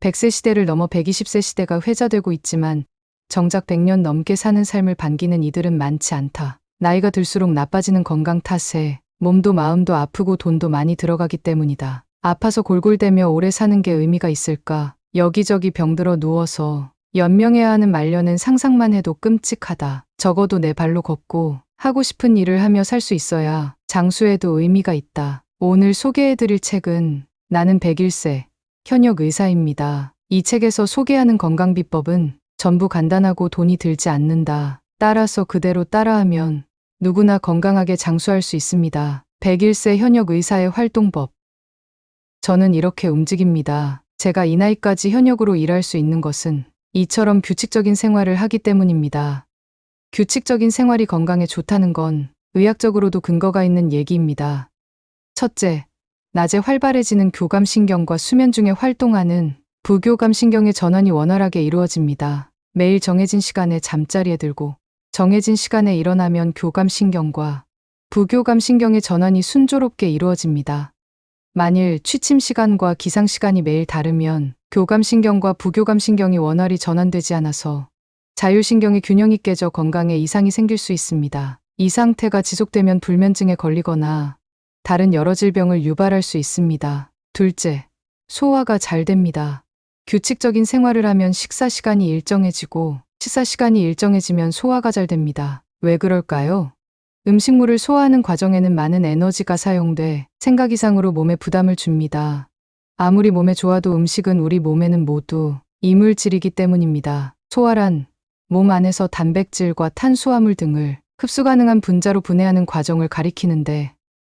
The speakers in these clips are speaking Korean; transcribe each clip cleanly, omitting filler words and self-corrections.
100세 시대를 넘어 120세 시대가 회자되고 있지만 정작 100년 넘게 사는 삶을 반기는 이들은 많지 않다. 나이가 들수록 나빠지는 건강 탓에 몸도 마음도 아프고 돈도 많이 들어가기 때문이다. 아파서 골골대며 오래 사는 게 의미가 있을까? 여기저기 병들어 누워서 연명해야 하는 말년은 상상만 해도 끔찍하다. 적어도 내 발로 걷고 하고 싶은 일을 하며 살 수 있어야 장수에도 의미가 있다. 오늘 소개해드릴 책은 나는 101세 현역 의사입니다. 이 책에서 소개하는 건강비법은 전부 간단하고 돈이 들지 않는다. 따라서 그대로 따라하면 누구나 건강하게 장수할 수 있습니다. 101세 현역 의사의 활동법. 저는 이렇게 움직입니다. 제가 이 나이까지 현역으로 일할 수 있는 것은 이처럼 규칙적인 생활을 하기 때문입니다. 규칙적인 생활이 건강에 좋다는 건 의학적으로도 근거가 있는 얘기입니다. 첫째, 낮에 활발해지는 교감신경과 수면 중에 활동하는 부교감신경의 전환이 원활하게 이루어집니다. 매일 정해진 시간에 잠자리에 들고 정해진 시간에 일어나면 교감신경과 부교감신경의 전환이 순조롭게 이루어집니다. 만일 취침 시간과 기상 시간이 매일 다르면 교감신경과 부교감신경이 원활히 전환되지 않아서 자율신경의 균형이 깨져 건강에 이상이 생길 수 있습니다. 이 상태가 지속되면 불면증에 걸리거나 다른 여러 질병을 유발할 수 있습니다. 둘째, 소화가 잘 됩니다. 규칙적인 생활을 하면 식사 시간이 일정해지고 식사 시간이 일정해지면 소화가 잘 됩니다. 왜 그럴까요? 음식물을 소화하는 과정에는 많은 에너지가 사용돼 생각 이상으로 몸에 부담을 줍니다. 아무리 몸에 좋아도 음식은 우리 몸에는 모두 이물질이기 때문입니다. 소화란 몸 안에서 단백질과 탄수화물 등을 흡수 가능한 분자로 분해하는 과정을 가리키는데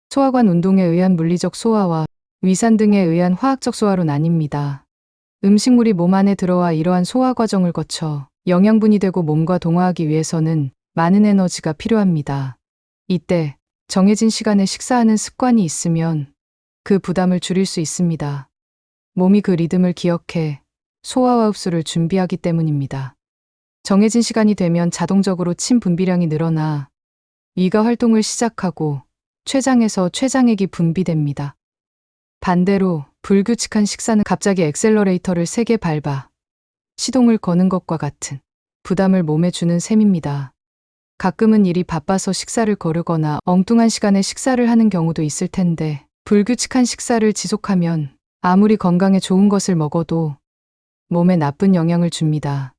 소화관 운동에 의한 물리적 소화와 위산 등에 의한 화학적 소화로 나뉩니다. 음식물이 몸 안에 들어와 이러한 소화 과정을 거쳐 영양분이 되고 몸과 동화하기 위해서는 많은 에너지가 필요합니다. 이때 정해진 시간에 식사하는 습관이 있으면 그 부담을 줄일 수 있습니다. 몸이 그 리듬을 기억해 소화와 흡수를 준비하기 때문입니다. 정해진 시간이 되면 자동적으로 침 분비량이 늘어나 위가 활동을 시작하고 췌장에서 췌장액이 분비됩니다. 반대로 불규칙한 식사는 갑자기 액셀러레이터를 세게 밟아 시동을 거는 것과 같은 부담을 몸에 주는 셈입니다. 가끔은 일이 바빠서 식사를 거르거나 엉뚱한 시간에 식사를 하는 경우도 있을 텐데 불규칙한 식사를 지속하면 아무리 건강에 좋은 것을 먹어도 몸에 나쁜 영향을 줍니다.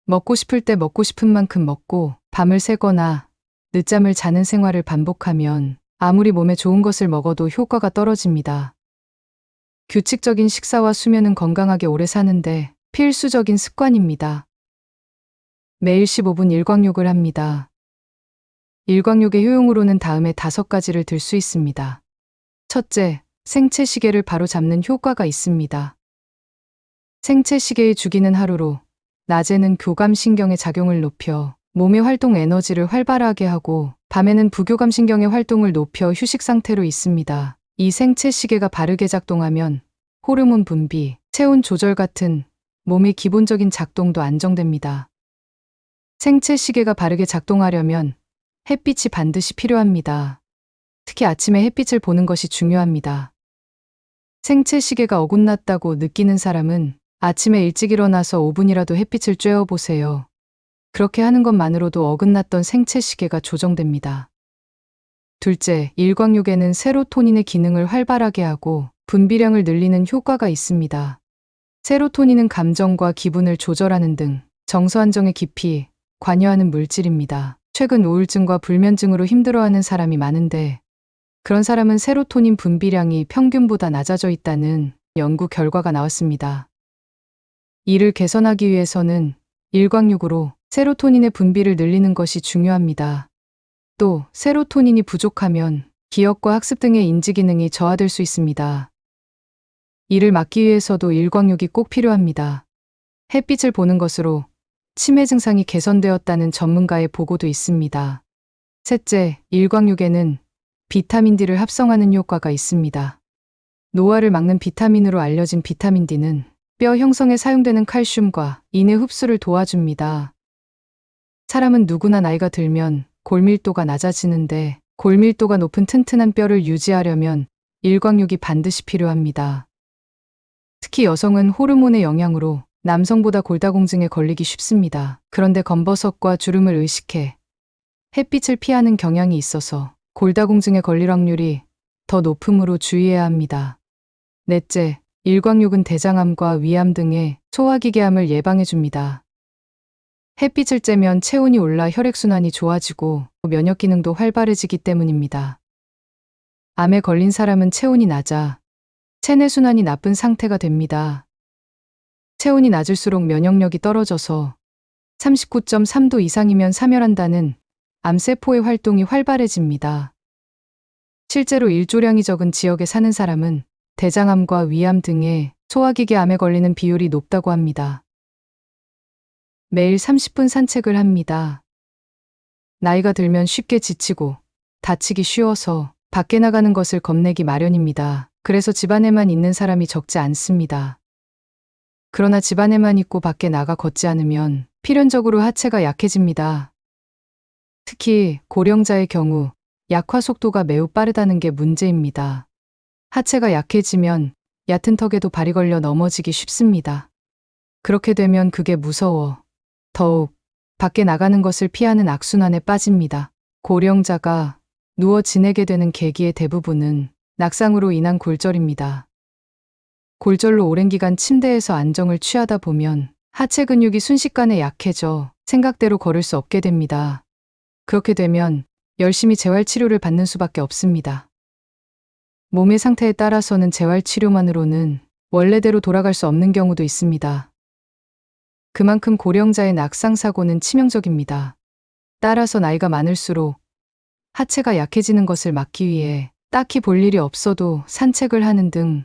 먹고 싶을 때 먹고 싶은 만큼 먹고 밤을 새거나 늦잠을 자는 생활을 반복하면 아무리 몸에 좋은 것을 먹어도 효과가 떨어집니다. 규칙적인 식사와 수면은 건강하게 오래 사는데 필수적인 습관입니다. 매일 15분 일광욕을 합니다. 일광욕의 효용으로는 다음에 5가지를 들 수 있습니다. 첫째, 생체 시계를 바로 잡는 효과가 있습니다. 생체 시계의 주기는 하루로 낮에는 교감신경의 작용을 높여 몸의 활동 에너지를 활발하게 하고 밤에는 부교감신경의 활동을 높여 휴식 상태로 있습니다. 이 생체 시계가 바르게 작동하면 호르몬 분비, 체온 조절 같은 몸의 기본적인 작동도 안정됩니다. 생체 시계가 바르게 작동하려면 햇빛이 반드시 필요합니다. 특히 아침에 햇빛을 보는 것이 중요합니다. 생체 시계가 어긋났다고 느끼는 사람은 아침에 일찍 일어나서 5분이라도 햇빛을 쬐어보세요. 그렇게 하는 것만으로도 어긋났던 생체 시계가 조정됩니다. 둘째, 일광욕에는 세로토닌의 기능을 활발하게 하고 분비량을 늘리는 효과가 있습니다. 세로토닌은 감정과 기분을 조절하는 등 정서 안정에 깊이 관여하는 물질입니다. 최근 우울증과 불면증으로 힘들어하는 사람이 많은데 그런 사람은 세로토닌 분비량이 평균보다 낮아져 있다는 연구 결과가 나왔습니다. 이를 개선하기 위해서는 일광욕으로 세로토닌의 분비를 늘리는 것이 중요합니다. 또 세로토닌이 부족하면 기억과 학습 등의 인지 기능이 저하될 수 있습니다. 이를 막기 위해서도 일광욕이 꼭 필요합니다. 햇빛을 보는 것으로 치매 증상이 개선되었다는 전문가의 보고도 있습니다. 셋째, 일광욕에는 비타민 D를 합성하는 효과가 있습니다. 노화를 막는 비타민으로 알려진 비타민 D는 뼈 형성에 사용되는 칼슘과 인의 흡수를 도와줍니다. 사람은 누구나 나이가 들면 골밀도가 낮아지는데 골밀도가 높은 튼튼한 뼈를 유지하려면 일광욕이 반드시 필요합니다. 특히 여성은 호르몬의 영향으로 남성보다 골다공증에 걸리기 쉽습니다. 그런데 검버섯과 주름을 의식해 햇빛을 피하는 경향이 있어서 골다공증에 걸릴 확률이 더 높으므로 주의해야 합니다. 넷째, 일광욕은 대장암과 위암 등의 소화기계암을 예방해줍니다. 햇빛을 쬐면 체온이 올라 혈액순환이 좋아지고 면역 기능도 활발해지기 때문입니다. 암에 걸린 사람은 체온이 낮아 체내순환이 나쁜 상태가 됩니다. 체온이 낮을수록 면역력이 떨어져서 39.3도 이상이면 사멸한다는 암세포의 활동이 활발해집니다. 실제로 일조량이 적은 지역에 사는 사람은 대장암과 위암 등의 소화기계 암에 걸리는 비율이 높다고 합니다. 매일 30분 산책을 합니다. 나이가 들면 쉽게 지치고 다치기 쉬워서 밖에 나가는 것을 겁내기 마련입니다. 그래서 집안에만 있는 사람이 적지 않습니다. 그러나 집안에만 있고 밖에 나가 걷지 않으면 필연적으로 하체가 약해집니다. 특히 고령자의 경우 약화 속도가 매우 빠르다는 게 문제입니다. 하체가 약해지면 얕은 턱에도 발이 걸려 넘어지기 쉽습니다. 그렇게 되면 그게 무서워 더욱 밖에 나가는 것을 피하는 악순환에 빠집니다. 고령자가 누워 지내게 되는 계기의 대부분은 낙상으로 인한 골절입니다. 골절로 오랜 기간 침대에서 안정을 취하다 보면 하체 근육이 순식간에 약해져 생각대로 걸을 수 없게 됩니다. 그렇게 되면 열심히 재활치료를 받는 수밖에 없습니다. 몸의 상태에 따라서는 재활치료만으로는 원래대로 돌아갈 수 없는 경우도 있습니다. 그만큼 고령자의 낙상사고는 치명적입니다. 따라서 나이가 많을수록 하체가 약해지는 것을 막기 위해 딱히 볼 일이 없어도 산책을 하는 등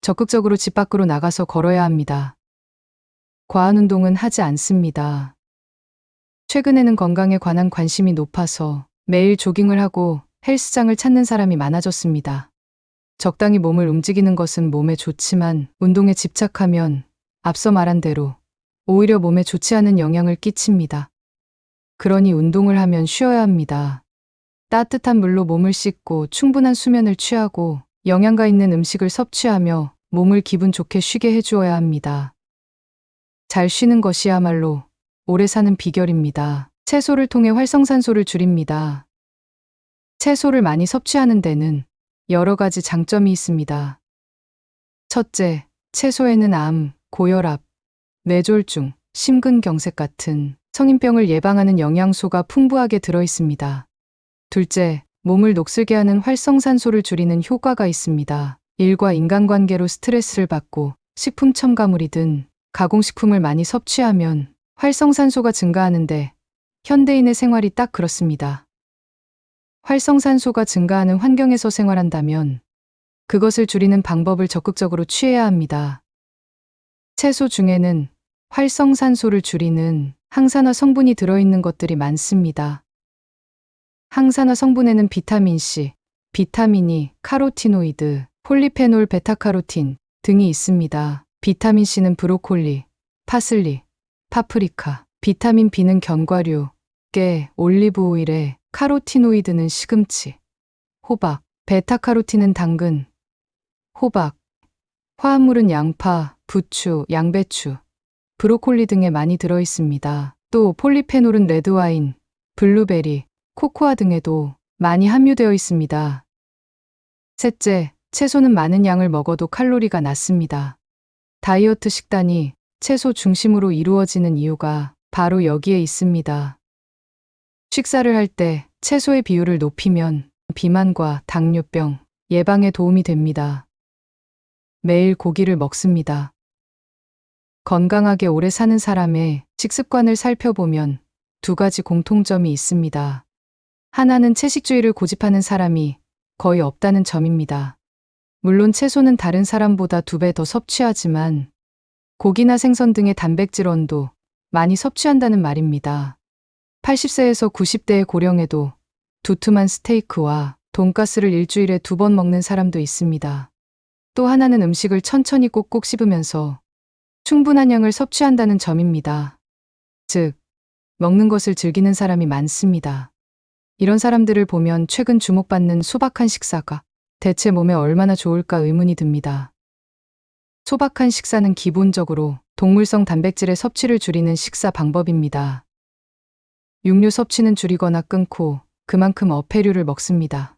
적극적으로 집 밖으로 나가서 걸어야 합니다. 과한 운동은 하지 않습니다. 최근에는 건강에 관한 관심이 높아서 매일 조깅을 하고 헬스장을 찾는 사람이 많아졌습니다. 적당히 몸을 움직이는 것은 몸에 좋지만 운동에 집착하면 앞서 말한 대로 오히려 몸에 좋지 않은 영향을 끼칩니다. 그러니 운동을 하면 쉬어야 합니다. 따뜻한 물로 몸을 씻고 충분한 수면을 취하고 영양가 있는 음식을 섭취하며 몸을 기분 좋게 쉬게 해주어야 합니다. 잘 쉬는 것이야말로 오래 사는 비결입니다. 채소를 통해 활성산소를 줄입니다. 채소를 많이 섭취하는 데는 여러 가지 장점이 있습니다. 첫째, 채소에는 암, 고혈압, 뇌졸중, 심근경색 같은 성인병을 예방하는 영양소가 풍부하게 들어 있습니다. 둘째, 몸을 녹슬게 하는 활성산소를 줄이는 효과가 있습니다. 일과 인간관계로 스트레스를 받고 식품 첨가물이 든 가공식품을 많이 섭취하면 활성산소가 증가하는데 현대인의 생활이 딱 그렇습니다. 활성산소가 증가하는 환경에서 생활한다면 그것을 줄이는 방법을 적극적으로 취해야 합니다. 채소 중에는 활성산소를 줄이는 항산화 성분이 들어있는 것들이 많습니다. 항산화 성분에는 비타민C, 비타민 E, 카로티노이드, 폴리페놀 베타카로틴 등이 있습니다. 비타민C는 브로콜리, 파슬리, 파프리카, 비타민 B는 견과류, 깨, 올리브 오일에, 카로티노이드는 시금치, 호박, 베타카로틴은 당근, 호박, 화합물은 양파, 부추, 양배추, 브로콜리 등에 많이 들어 있습니다. 또 폴리페놀은 레드와인, 블루베리, 코코아 등에도 많이 함유되어 있습니다. 셋째, 채소는 많은 양을 먹어도 칼로리가 낮습니다. 다이어트 식단이 채소 중심으로 이루어지는 이유가 바로 여기에 있습니다. 식사를 할 때 채소의 비율을 높이면 비만과 당뇨병 예방에 도움이 됩니다. 매일 고기를 먹습니다. 건강하게 오래 사는 사람의 식습관을 살펴보면 두 가지 공통점이 있습니다. 하나는 채식주의를 고집하는 사람이 거의 없다는 점입니다. 물론 채소는 다른 사람보다 2배 더 섭취하지만 고기나 생선 등의 단백질원도 많이 섭취한다는 말입니다. 80세에서 90대의 고령에도 두툼한 스테이크와 돈가스를 일주일에 2번 먹는 사람도 있습니다. 또 하나는 음식을 천천히 꼭꼭 씹으면서 충분한 양을 섭취한다는 점입니다. 즉, 먹는 것을 즐기는 사람이 많습니다. 이런 사람들을 보면 최근 주목받는 소박한 식사가 대체 몸에 얼마나 좋을까 의문이 듭니다. 소박한 식사는 기본적으로 동물성 단백질의 섭취를 줄이는 식사 방법입니다. 육류 섭취는 줄이거나 끊고 그만큼 어패류를 먹습니다.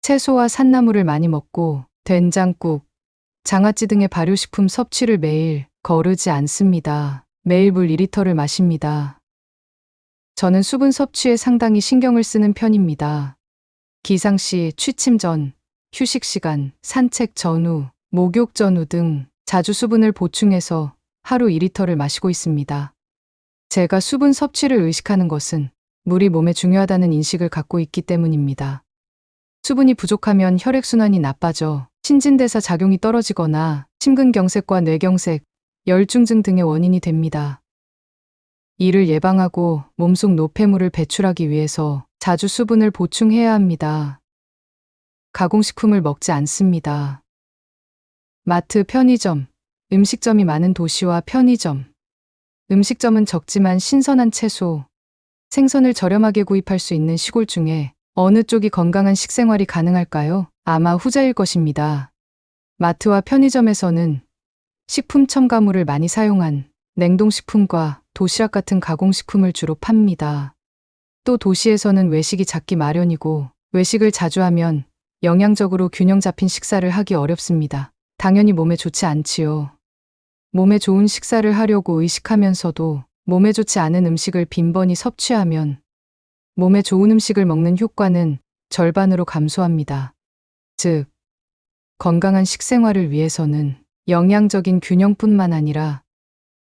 채소와 산나물을 많이 먹고 된장국, 장아찌 등의 발효식품 섭취를 매일 거르지 않습니다. 매일 물 2리터를 마십니다. 저는 수분 섭취에 상당히 신경을 쓰는 편입니다. 기상 시, 취침 전, 휴식 시간, 산책 전후, 목욕 전후 등 자주 수분을 보충해서 하루 2리터를 마시고 있습니다. 제가 수분 섭취를 의식하는 것은 물이 몸에 중요하다는 인식을 갖고 있기 때문입니다. 수분이 부족하면 혈액순환이 나빠져 신진대사 작용이 떨어지거나 심근경색과 뇌경색, 열중증 등의 원인이 됩니다. 이를 예방하고 몸속 노폐물을 배출하기 위해서 자주 수분을 보충해야 합니다. 가공식품을 먹지 않습니다. 마트, 편의점, 음식점이 많은 도시와 편의점. 음식점은 적지만 신선한 채소, 생선을 저렴하게 구입할 수 있는 시골 중에 어느 쪽이 건강한 식생활이 가능할까요? 아마 후자일 것입니다. 마트와 편의점에서는 식품 첨가물을 많이 사용한 냉동식품과 도시락 같은 가공식품을 주로 팝니다. 또 도시에서는 외식이 작기 마련이고 외식을 자주 하면 영양적으로 균형 잡힌 식사를 하기 어렵습니다. 당연히 몸에 좋지 않지요. 몸에 좋은 식사를 하려고 의식하면서도 몸에 좋지 않은 음식을 빈번히 섭취하면 몸에 좋은 음식을 먹는 효과는 절반으로 감소합니다. 즉, 건강한 식생활을 위해서는 영양적인 균형뿐만 아니라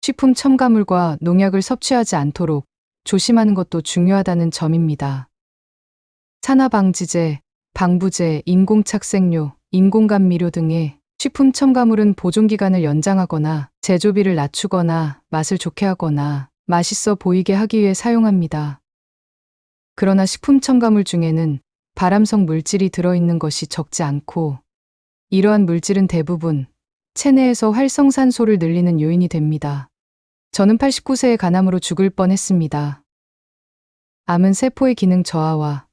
식품 첨가물과 농약을 섭취하지 않도록 조심하는 것도 중요하다는 점입니다. 산화방지제, 방부제, 인공착색료, 인공감미료 등의 식품 첨가물은 보존기간을 연장하거나 제조비를 낮추거나 맛을 좋게 하거나 맛있어 보이게 하기 위해 사용합니다. 그러나 식품 첨가물 중에는 발암성 물질이 들어있는 것이 적지 않고 이러한 물질은 대부분 체내에서 활성산소를 늘리는 요인이 됩니다. 저는 89세에 간암으로 죽을 뻔했습니다. 암은 세포의 기능 저하와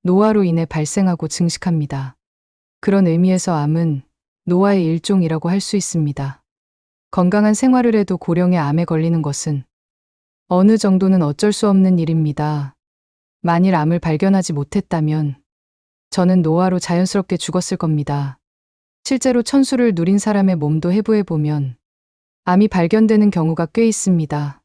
노화로 인해 발생하고 증식합니다. 그런 의미에서 암은 노화의 일종이라고 할 수 있습니다. 건강한 생활을 해도 고령의 암에 걸리는 것은 어느 정도는 어쩔 수 없는 일입니다. 만일 암을 발견하지 못했다면 저는 노화로 자연스럽게 죽었을 겁니다. 실제로 천수를 누린 사람의 몸도 해부해보면 암이 발견되는 경우가 꽤 있습니다.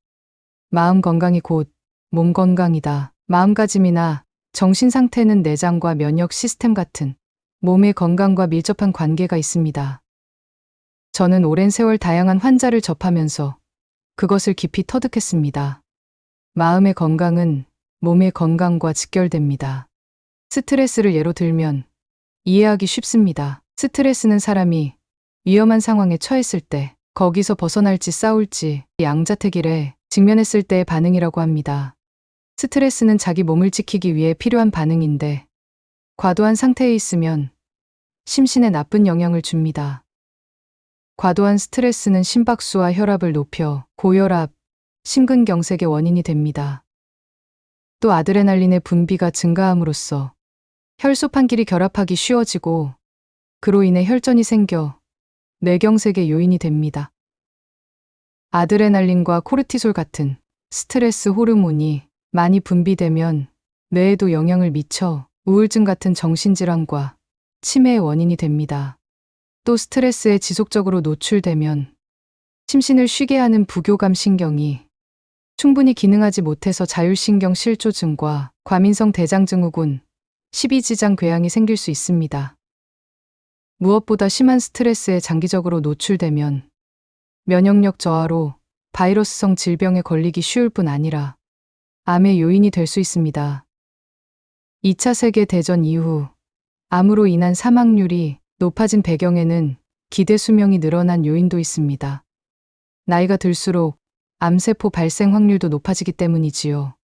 마음 건강이 곧 몸 건강이다. 마음가짐이나 정신 상태는 내장과 면역 시스템 같은 몸의 건강과 밀접한 관계가 있습니다. 저는 오랜 세월 다양한 환자를 접하면서 그것을 깊이 터득했습니다. 마음의 건강은 몸의 건강과 직결됩니다. 스트레스를 예로 들면 이해하기 쉽습니다. 스트레스는 사람이 위험한 상황에 처했을 때 거기서 벗어날지 싸울지 양자택일에 직면했을 때의 반응이라고 합니다. 스트레스는 자기 몸을 지키기 위해 필요한 반응인데 과도한 상태에 있으면 심신에 나쁜 영향을 줍니다. 과도한 스트레스는 심박수와 혈압을 높여 고혈압, 심근경색의 원인이 됩니다. 또 아드레날린의 분비가 증가함으로써 혈소판길이 결합하기 쉬워지고 그로 인해 혈전이 생겨 뇌경색의 요인이 됩니다. 아드레날린과 코르티솔 같은 스트레스 호르몬이 많이 분비되면 뇌에도 영향을 미쳐 우울증 같은 정신질환과 치매의 원인이 됩니다. 또 스트레스에 지속적으로 노출되면 심신을 쉬게 하는 부교감 신경이 충분히 기능하지 못해서 자율신경 실조증과 과민성 대장증후군, 십이지장 궤양이 생길 수 있습니다. 무엇보다 심한 스트레스에 장기적으로 노출되면 면역력 저하로 바이러스성 질병에 걸리기 쉬울 뿐 아니라 암의 요인이 될 수 있습니다. 2차 세계대전 이후 암으로 인한 사망률이 높아진 배경에는 기대 수명이 늘어난 요인도 있습니다. 나이가 들수록 암세포 발생 확률도 높아지기 때문이지요.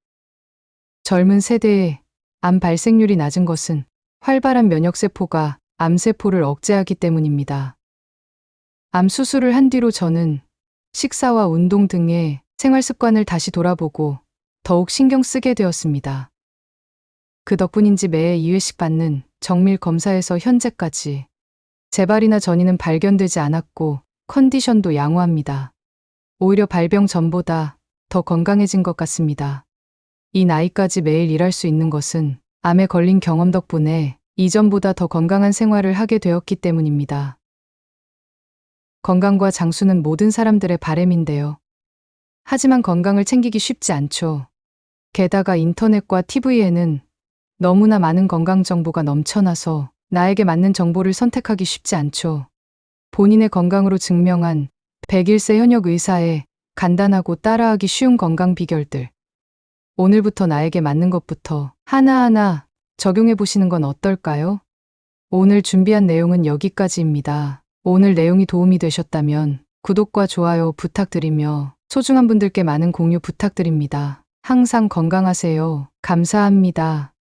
젊은 세대의 암 발생률이 낮은 것은 활발한 면역세포가 암세포를 억제하기 때문입니다. 암 수술을 한 뒤로 저는 식사와 운동 등의 생활 습관을 다시 돌아보고 더욱 신경 쓰게 되었습니다. 그 덕분인지 매해 2회씩 받는 정밀 검사에서 현재까지 재발이나 전이는 발견되지 않았고 컨디션도 양호합니다. 오히려 발병 전보다 더 건강해진 것 같습니다. 이 나이까지 매일 일할 수 있는 것은 암에 걸린 경험 덕분에 이전보다 더 건강한 생활을 하게 되었기 때문입니다. 건강과 장수는 모든 사람들의 바람인데요. 하지만 건강을 챙기기 쉽지 않죠. 게다가 인터넷과 TV에는 너무나 많은 건강 정보가 넘쳐나서 나에게 맞는 정보를 선택하기 쉽지 않죠. 본인의 건강으로 증명한 101세 현역 의사의 간단하고 따라하기 쉬운 건강 비결들. 오늘부터 나에게 맞는 것부터 하나하나 적용해 보시는 건 어떨까요? 오늘 준비한 내용은 여기까지입니다. 오늘 내용이 도움이 되셨다면 구독과 좋아요 부탁드리며 소중한 분들께 많은 공유 부탁드립니다. 항상 건강하세요. 감사합니다.